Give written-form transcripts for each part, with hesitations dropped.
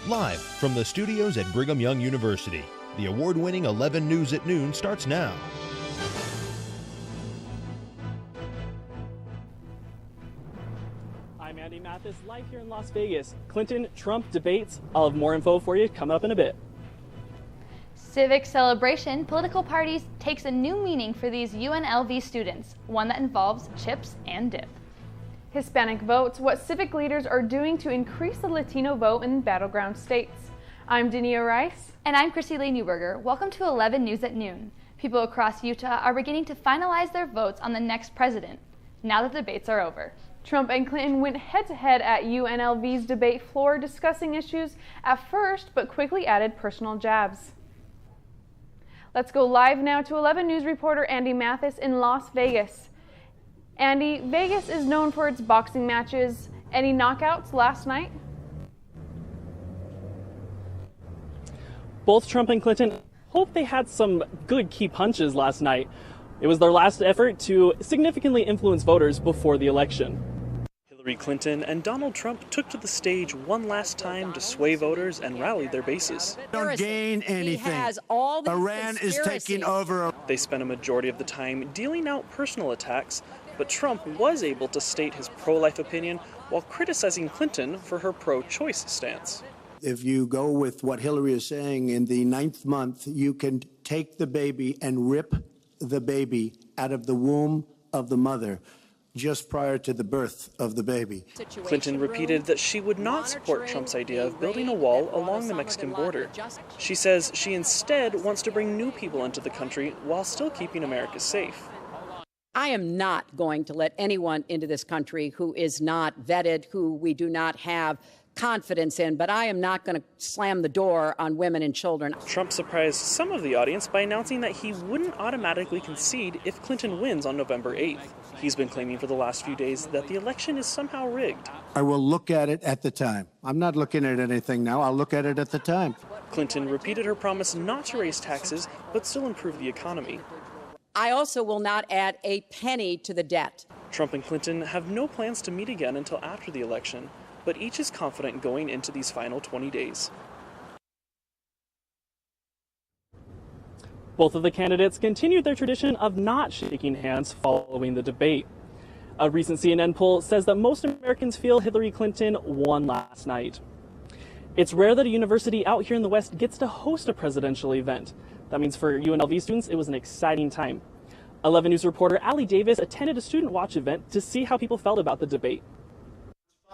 Live from the studios at Brigham Young University, the award-winning 11 News at Noon starts now. I'm Andy Mathis, live here in Las Vegas. Clinton-Trump debates. I'll have more info for you coming up in a bit. Civic celebration, political parties takes a new meaning for these UNLV students, one that involves chips and dip. Hispanic votes, what civic leaders are doing to increase the Latino vote in battleground states. I'm Dania Rice. And I'm Chrissy Lee Newberger. Welcome to 11 News at Noon. People across Utah are beginning to finalize their votes on the next president, now that the debates are over. Trump and Clinton went head-to-head at UNLV's debate floor, discussing issues at first, but quickly added personal jabs. Let's go live now to 11 News reporter Andy Mathis in Las Vegas. Andy, Vegas is known for its boxing matches. Any knockouts last night? Both Trump and Clinton hope they had some good key punches last night. It was their last effort to significantly influence voters before the election. Hillary Clinton and Donald Trump took to the stage one last time to sway voters and rally their bases. Don't gain anything. Iran is taking over. They spent a majority of the time dealing out personal attacks, but Trump was able to state his pro-life opinion while criticizing Clinton for her pro-choice stance. If you go with what Hillary is saying, in the 9th month, you can take the baby and rip the baby out of the womb of the mother just prior to the birth of the baby. Clinton repeated that she would not support Trump's idea of building a wall along the Mexican border. She says she instead wants to bring new people into the country while still keeping America safe. I am not going to let anyone into this country who is not vetted, who we do not have confidence in, but I am not going to slam the door on women and children. Trump surprised some of the audience by announcing that he wouldn't automatically concede if Clinton wins on November 8th. He's been claiming for the last few days that the election is somehow rigged. I will look at it at the time. I'm not looking at anything now. I'll look at it at the time. Clinton repeated her promise not to raise taxes, but still improve the economy. I also will not add a penny to the debt. Trump and Clinton have no plans to meet again until after the election, but each is confident going into these final 20 days. Both of the candidates continued their tradition of not shaking hands following the debate. A recent CNN poll says that most Americans feel Hillary Clinton won last night. It's rare that a university out here in the West gets to host a presidential event. That means for UNLV students, it was an exciting time. 11 News reporter Allie Davis attended a student watch event to see how people felt about the debate.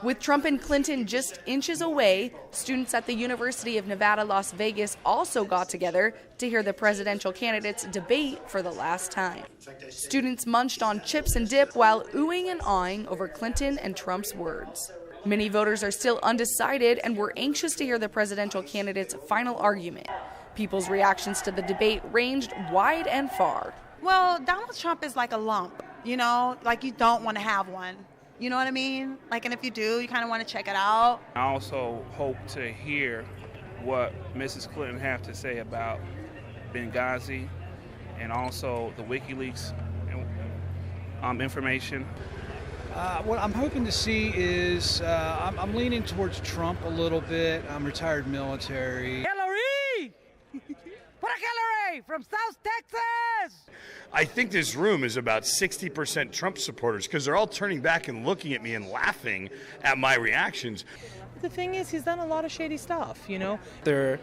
With Trump and Clinton just inches away, students at the University of Nevada, Las Vegas also got together to hear the presidential candidates debate for the last time. Students munched on chips and dip while oohing and awing over Clinton and Trump's words. Many voters are still undecided and were anxious to hear the presidential candidates' final argument. People's reactions to the debate ranged wide and far. Well, Donald Trump is like a lump, you know, like you don't want to have one. You know what I mean? Like, and if you do, you kind of want to check it out. I also hope to hear what Mrs. Clinton have to say about Benghazi and also the WikiLeaks information. What I'm hoping to see is I'm leaning towards Trump a little bit. I'm retired military. Hillary! Put a Hillary from South Texas! I think this room is about 60% Trump supporters because they're all turning back and looking at me and laughing at my reactions. The thing is, he's done a lot of shady stuff, you know? They're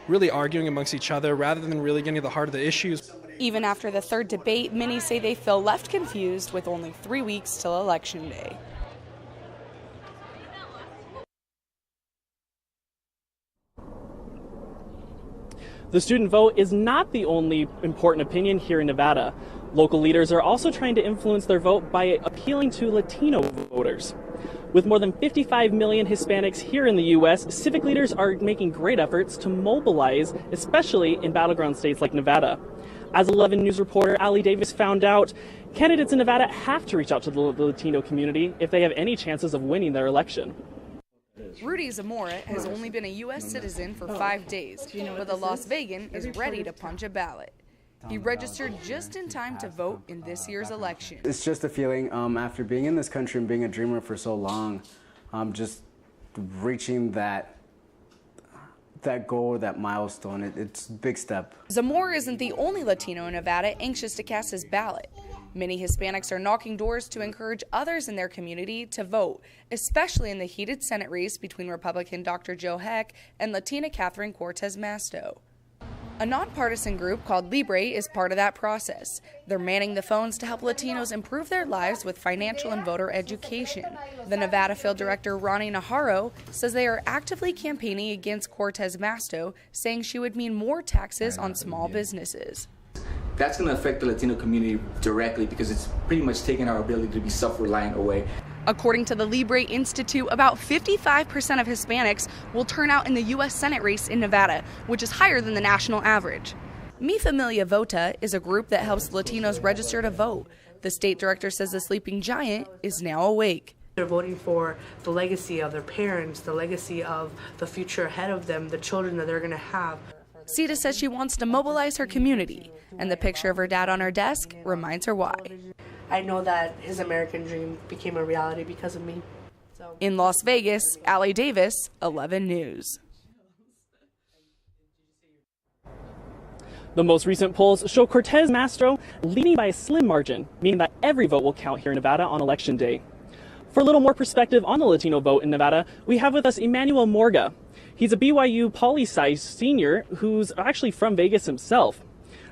really arguing amongst each other rather than really getting to the heart of the issues. Even after the third debate, many say they feel left confused with only 3 weeks till Election Day. The student vote is not the only important opinion here in Nevada. Local leaders are also trying to influence their vote by appealing to Latino voters. With more than 55 million Hispanics here in the U.S., civic leaders are making great efforts to mobilize, especially in battleground states like Nevada. As 11 News reporter Allie Davis found out, candidates in Nevada have to reach out to the Latino community if they have any chances of winning their election. Rudy Zamora has only been a U.S. citizen for 5 days, but the Las Vegan is ready to punch a ballot. He registered just in time to vote in this year's election. It's just a feeling after being in this country and being a dreamer for so long, just reaching that that goal, that milestone. It's a big step. Zamora isn't the only Latino in Nevada anxious to cast his ballot. Many Hispanics are knocking doors to encourage others in their community to vote, especially in the heated Senate race between Republican Dr. Joe Heck and Latina Catherine Cortez Masto. A nonpartisan group called Libre is part of that process. They're manning the phones to help Latinos improve their lives with financial and voter education. The Nevada field director, Ronnie Najarro, says they are actively campaigning against Cortez Masto, saying she would mean more taxes on small businesses. That's going to affect the Latino community directly because it's pretty much taking our ability to be self-reliant away. According to the Libre Institute, about 55% of Hispanics will turn out in the U.S. Senate race in Nevada, which is higher than the national average. Mi Familia Vota is a group that helps Latinos register to vote. The state director says the sleeping giant is now awake. They're voting for the legacy of their parents, the legacy of the future ahead of them, the children that they're going to have. Sita says she wants to mobilize her community, and the picture of her dad on her desk reminds her why. I know that his American dream became a reality because of me. In Las Vegas, Allie Davis, 11 News. The most recent polls show Cortez Masto leading by a slim margin, meaning that every vote will count here in Nevada on Election Day. For a little more perspective on the Latino vote in Nevada, we have with us Emmanuel Morga. He's a BYU poli-sci senior who's actually from Vegas himself.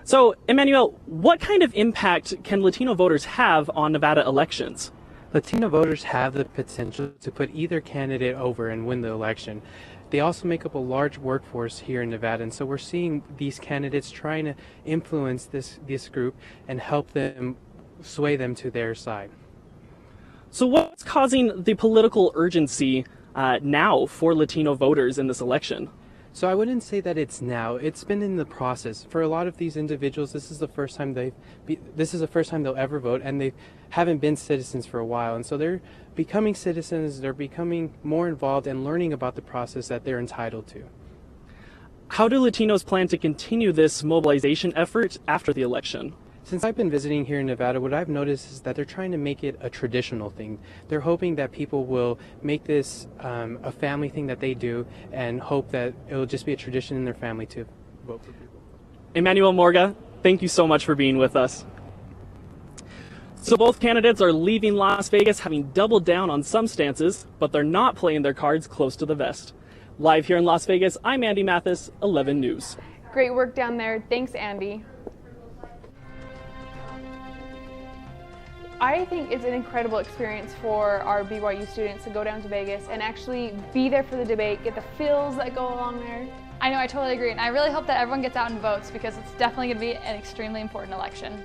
So, Emmanuel, what kind of impact can Latino voters have on Nevada elections? Latino voters have the potential to put either candidate over and win the election. They also make up a large workforce here in Nevada, and so we're seeing these candidates trying to influence this group and help them sway them to their side. So what's causing the political urgency now for Latino voters in this election? So I wouldn't say that it's now. It's been in the process. For a lot of these individuals, this is the first time they'll ever vote, and they haven't been citizens for a while. And so they're becoming citizens, they're becoming more involved and learning about the process that they're entitled to. How do Latinos plan to continue this mobilization effort after the election? Since I've been visiting here in Nevada, what I've noticed is that they're trying to make it a traditional thing. They're hoping that people will make this a family thing that they do and hope that it will just be a tradition in their family to vote for people. Emmanuel Morga, thank you so much for being with us. So both candidates are leaving Las Vegas having doubled down on some stances, but they're not playing their cards close to the vest. Live here in Las Vegas, I'm Andy Mathis, 11 News. Great work down there. Thanks, Andy. I think it's an incredible experience for our BYU students to go down to Vegas and actually be there for the debate, get the feels that go along there. I know, I totally agree, and I really hope that everyone gets out and votes because it's definitely going to be an extremely important election.